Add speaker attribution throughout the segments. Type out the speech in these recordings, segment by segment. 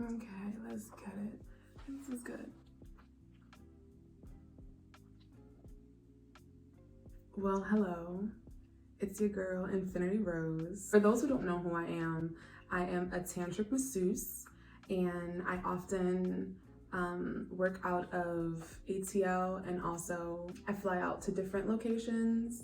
Speaker 1: Okay, let's get it. This is good. Well, hello. It's your girl, Infinityrose. For those who don't know who I am a tantric masseuse, and I often work out of ATL, and also I fly out to different locations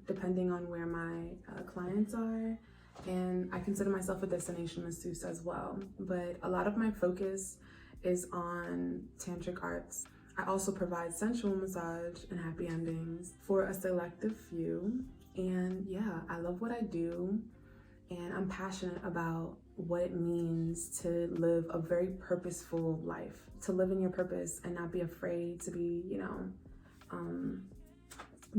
Speaker 1: depending on where my clients are. And I consider myself a destination masseuse as well. But a lot of my focus is on tantric arts. I also provide sensual massage and happy endings for a selective few. And yeah, I love what I do. And I'm passionate about what it means to live a very purposeful life, to live in your purpose and not be afraid to be,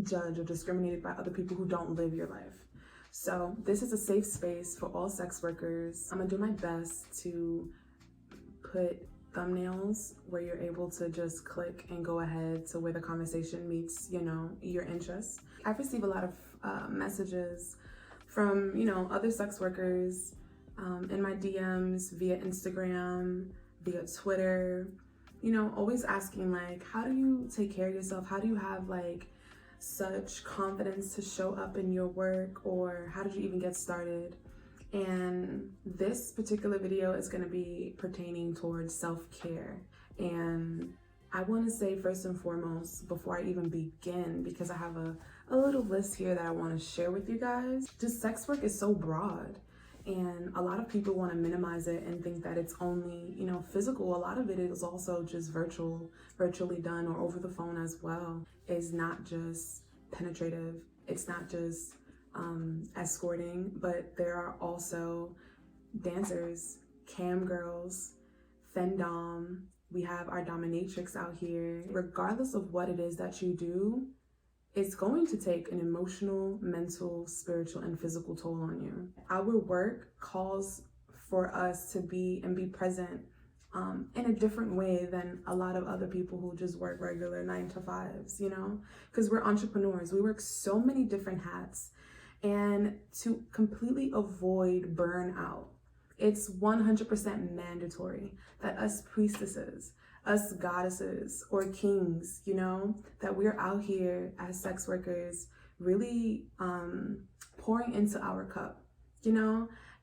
Speaker 1: judged or discriminated by other people who don't live your life. So this is a safe space for all sex workers. I'm gonna do my best to put thumbnails where you're able to just click and go ahead to where the conversation meets, your interests. I receive a lot of messages from, other sex workers in my DMs, via Instagram, via Twitter, always asking like, how do you take care of yourself? How do you have like such confidence to show up in your work, or how did you even get started? And this particular video is going to be pertaining towards self-care. And I want to say first and foremost, before I even begin, because I have a little list here that I want to share with you guys, just sex work is so broad. And a lot of people want to minimize it and think that it's only, physical. A lot of it is also just virtually done, or over the phone as well. It's not just penetrative. It's not just escorting, but there are also dancers, cam girls, fendom. We have our dominatrix out here. Regardless of what it is that you do, it's going to take an emotional, mental, spiritual, and physical toll on you. Our work calls for us to be present in a different way than a lot of other people who just work regular 9 to 5s, because we're entrepreneurs. We work so many different hats. And to completely avoid burnout, it's 100% mandatory that us priestesses, us goddesses or kings, that we're out here as sex workers really pouring into our cup,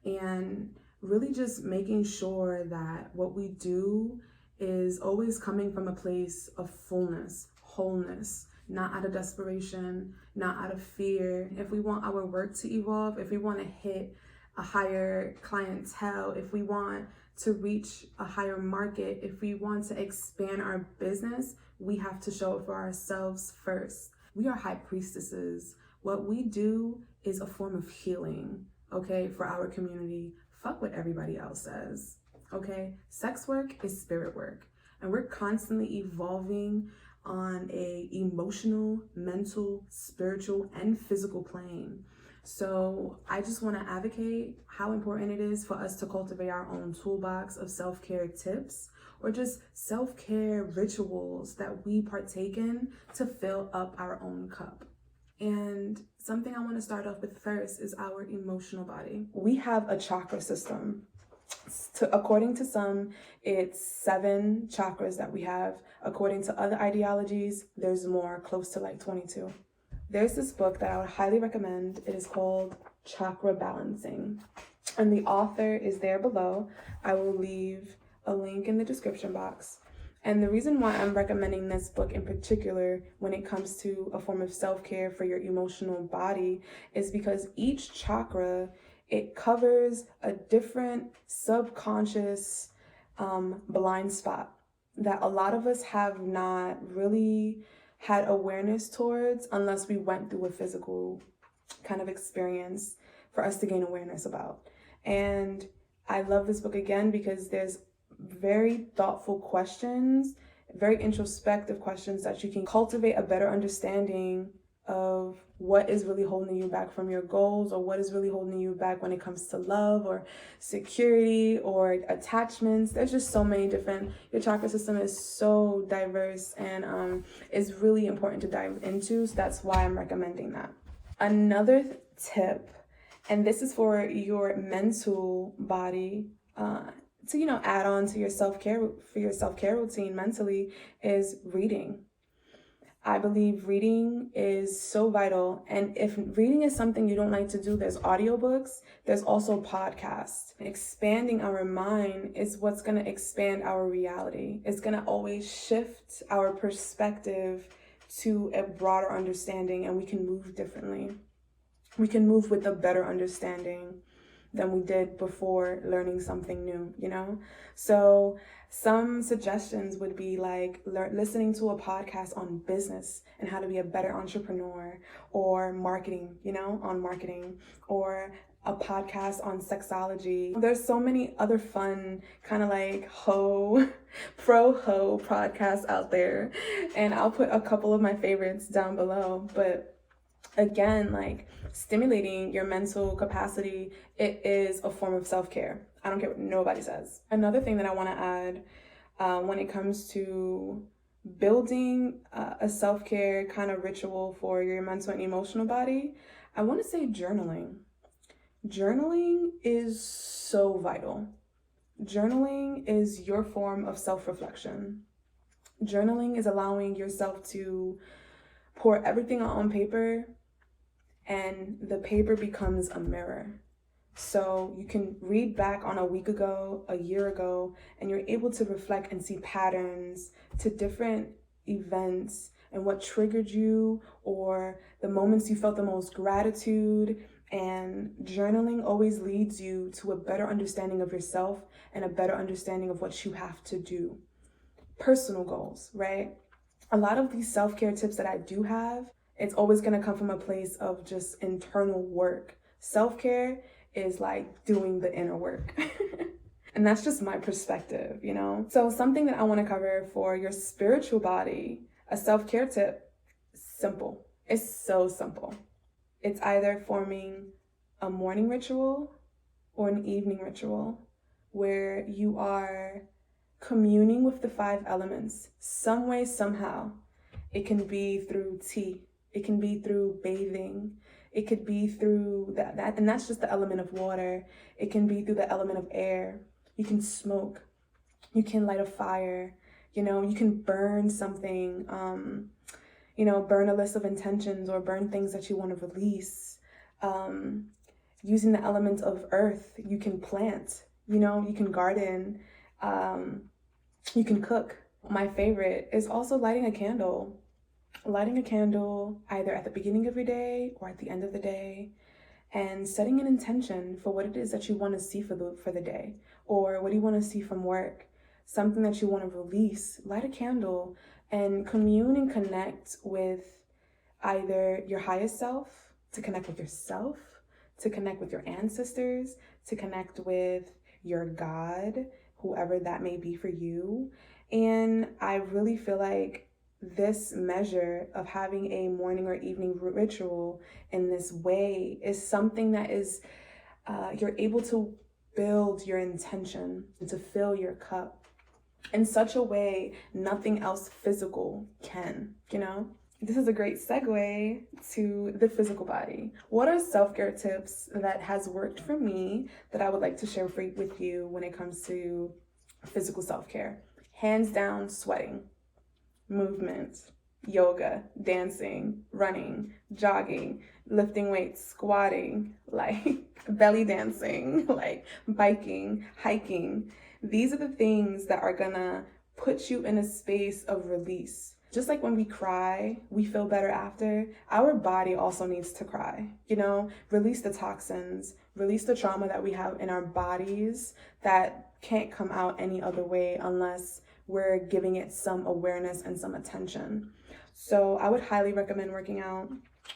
Speaker 1: and really just making sure that what we do is always coming from a place of fullness, wholeness, not out of desperation, not out of fear. If we want our work to evolve, if we want to hit a higher clientele, if we want to reach a higher market, if we want to expand our business, we have to show up for ourselves first. We are high priestesses. What we do is a form of healing, okay, for our community. Fuck what everybody else says, okay? Sex work is spirit work, and we're constantly evolving on a emotional, mental, spiritual, and physical plane. So I just want to advocate how important it is for us to cultivate our own toolbox of self-care tips, or just self-care rituals that we partake in to fill up our own cup. And something I want to start off with first is our emotional body. We have a chakra system. According to some, it's 7 chakras that we have. According to other ideologies, there's more, close to like 22. There's this book that I would highly recommend. It is called Chakra Balancing, and the author is there below. I will leave a link in the description box. And the reason why I'm recommending this book in particular when it comes to a form of self-care for your emotional body is because each chakra, it covers a different subconscious blind spot that a lot of us have not really had awareness towards unless we went through a physical kind of experience for us to gain awareness about. And I love this book again because there's very thoughtful questions, very introspective questions that you can cultivate a better understanding of what is really holding you back from your goals, or what is really holding you back when it comes to love or security or attachments. There's just so many different, your chakra system is so diverse, and is really important to dive into. So that's why I'm recommending that. Another tip, and this is for your mental body, add on to your self-care, for your self-care routine mentally, is reading. I believe reading is so vital. And if reading is something you don't like to do, there's audiobooks, there's also podcasts. Expanding our mind is what's going to expand our reality. It's going to always shift our perspective to a broader understanding, and we can move differently. We can move with a better understanding than we did before learning something new, So some suggestions would be like listening to a podcast on business and how to be a better entrepreneur, or marketing, on marketing, or a podcast on sexology. There's so many other fun kind of like pro-ho podcasts out there, and I'll put a couple of my favorites down below. But again, like, stimulating your mental capacity, it is a form of self-care. I don't care what nobody says. Another thing that I want to add when it comes to building a self-care kind of ritual for your mental and emotional body, I want to say journaling. Journaling is so vital. Journaling is your form of self-reflection. Journaling is allowing yourself to pour everything out on paper, and the paper becomes a mirror. So you can read back on a week ago, a year ago, and you're able to reflect and see patterns to different events and what triggered you, or the moments you felt the most gratitude. And journaling always leads you to a better understanding of yourself and a better understanding of what you have to do. Personal goals, right? A lot of these self-care tips that I do have, it's always going to come from a place of just internal work. Self-care is like doing the inner work. And that's just my perspective, So something that I want to cover for your spiritual body, a self-care tip, simple. It's so simple. It's either forming a morning ritual or an evening ritual where you are communing with the 5 elements some way, somehow. It can be through tea. It can be through bathing. It could be through that, and that's just the element of water. It can be through the element of air. You can smoke. You can light a fire. You can burn something. Burn a list of intentions, or burn things that you want to release. Using the element of earth, you can plant. You can garden. You can cook. My favorite is also lighting a candle. Lighting a candle either at the beginning of your day or at the end of the day, and setting an intention for what it is that you want to see for the day, or what do you want to see from work, something that you want to release. Light a candle and commune and connect with either your highest self, to connect with yourself, to connect with your ancestors, to connect with your God, whoever that may be for you. And I really feel like this measure of having a morning or evening ritual in this way is something that is, you're able to build your intention and to fill your cup in such a way nothing else physical can, This is a great segue to the physical body. What are self-care tips that has worked for me that I would like to share with you when it comes to physical self-care? Hands down, sweating. Movement, yoga, dancing, running, jogging, lifting weights, squatting, like belly dancing, like biking, hiking. These are the things that are gonna put you in a space of release. Just like when we cry, we feel better after. Our body also needs to cry, release the toxins, release the trauma that we have in our bodies that can't come out any other way unless we're giving it some awareness and some attention. So I would highly recommend working out,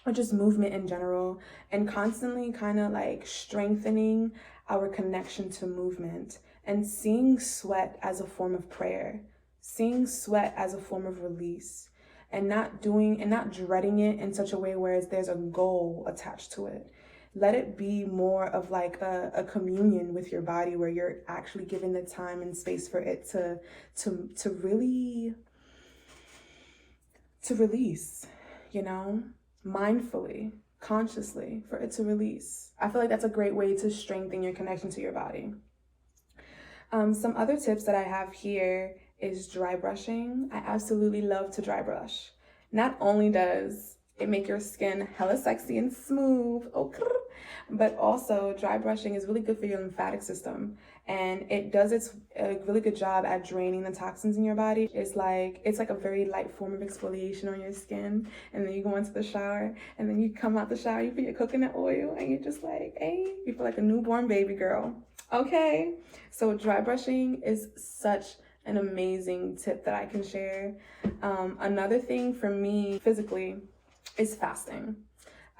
Speaker 1: or just movement in general, and constantly kind of like strengthening our connection to movement, and seeing sweat as a form of prayer, seeing sweat as a form of release, and not dreading it in such a way where there's a goal attached to it. Let it be more of like a communion with your body, where you're actually giving the time and space for it to really release, mindfully, consciously, for it to release. I feel like that's a great way to strengthen your connection to your body. Some other tips that I have here is dry brushing. I absolutely love to dry brush. Not only does it make your skin hella sexy and smooth, okay, but also dry brushing is really good for your lymphatic system, and it does a really good job at draining the toxins in your body. It's like a very light form of exfoliation on your skin, and then you go into the shower, and then you come out the shower, you put your coconut oil, and you're just like, hey, you feel like a newborn baby girl. Okay, so dry brushing is such an amazing tip that I can share. Another thing for me physically is fasting.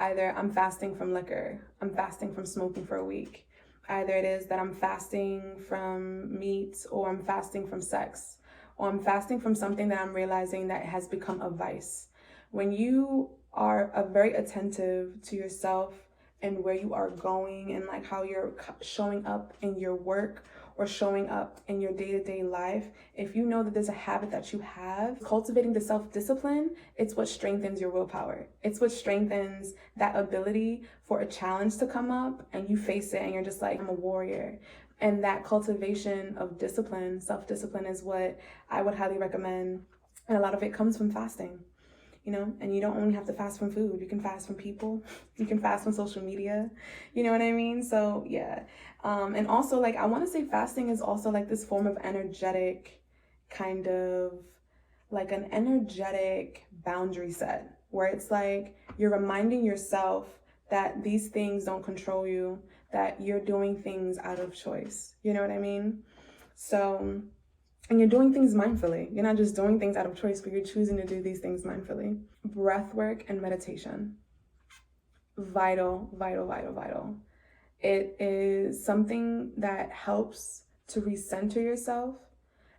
Speaker 1: Either I'm fasting from liquor, I'm fasting from smoking for a week. Either it is that I'm fasting from meat, or I'm fasting from sex, or I'm fasting from something that I'm realizing that has become a vice. When you are very attentive to yourself and where you are going, and like how you're showing up in your work or showing up in your day-to-day life, if you know that there's a habit that you have, cultivating the self-discipline, it's what strengthens your willpower. It's what strengthens that ability for a challenge to come up and you face it and you're just like, I'm a warrior. And that cultivation of discipline, self-discipline, is what I would highly recommend. And a lot of it comes from fasting. You know, and you don't only have to fast from food. You can fast from people. You can fast from social media. You know what I mean? So yeah. And also, like, I want to say fasting is also like this form of energetic, kind of like an energetic boundary set, where it's like you're reminding yourself that these things don't control you, that you're doing things out of choice. You know what I mean? So, and you're doing things mindfully. You're not just doing things out of choice, but you're choosing to do these things mindfully. Breath work and meditation. Vital, vital, vital, vital. It is something that helps to recenter yourself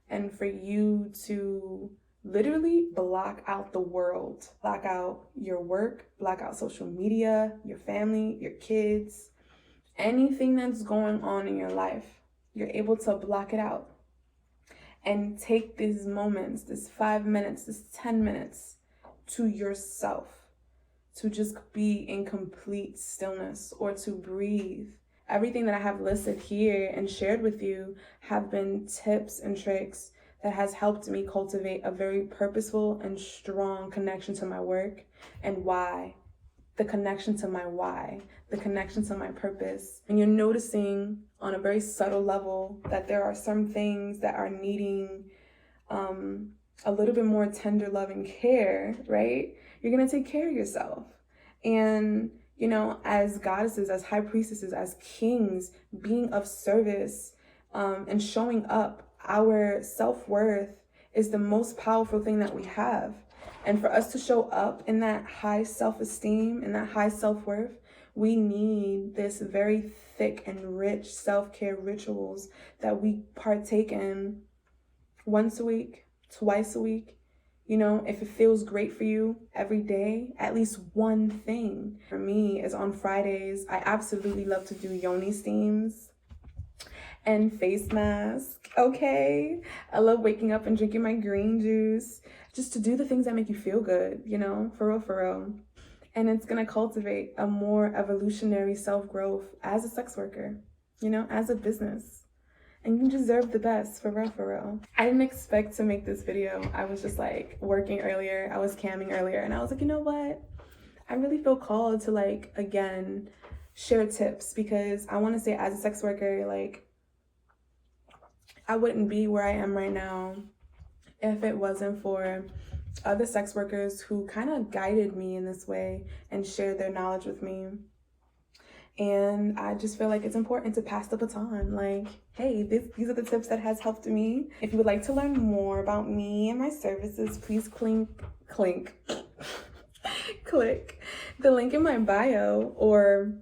Speaker 1: and for you to literally block out the world. Block out your work, block out social media, your family, your kids, anything that's going on in your life. You're able to block it out. And take these moments, this 5 minutes, this 10 minutes to yourself, to just be in complete stillness or to breathe. Everything that I have listed here and shared with you have been tips and tricks that has helped me cultivate a very purposeful and strong connection to my work and why. The connection to my why, the connection to my purpose. And you're noticing on a very subtle level that there are some things that are needing a little bit more tender love and care, right? You're gonna take care of yourself. And, you know, as goddesses, as high priestesses, as kings, being of service and showing up, our self-worth is the most powerful thing that we have. And for us to show up in that high self-esteem and that high self-worth, we need this very thick and rich self-care rituals that we partake in once a week, twice a week. You know, if it feels great for you every day, at least one thing. For me is on Fridays, I absolutely love to do yoni steams and face mask, okay? I love waking up and drinking my green juice, just to do the things that make you feel good, you know, for real, for real. And it's gonna cultivate a more evolutionary self-growth as a sex worker, you know, as a business. And you deserve the best, for real, for real. I didn't expect to make this video. I was just like working earlier, I was camming earlier, and I was like, you know what? I really feel called to like, again, share tips, because I wanna say as a sex worker, like, I wouldn't be where I am right now if it wasn't for other sex workers who kind of guided me in this way and shared their knowledge with me. And I just feel like it's important to pass the baton. Like, hey, these are the tips that has helped me. If you would like to learn more about me and my services, please click the link in my bio or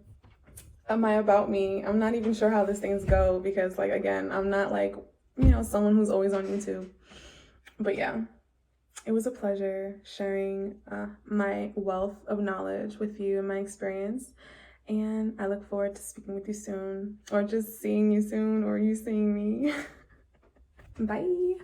Speaker 1: my about me. I'm not even sure how these things go because, like, again, I'm not like, you know, someone who's always on YouTube. But yeah, it was a pleasure sharing my wealth of knowledge with you and my experience. And I look forward to speaking with you soon, or just seeing you soon, or you seeing me. Bye.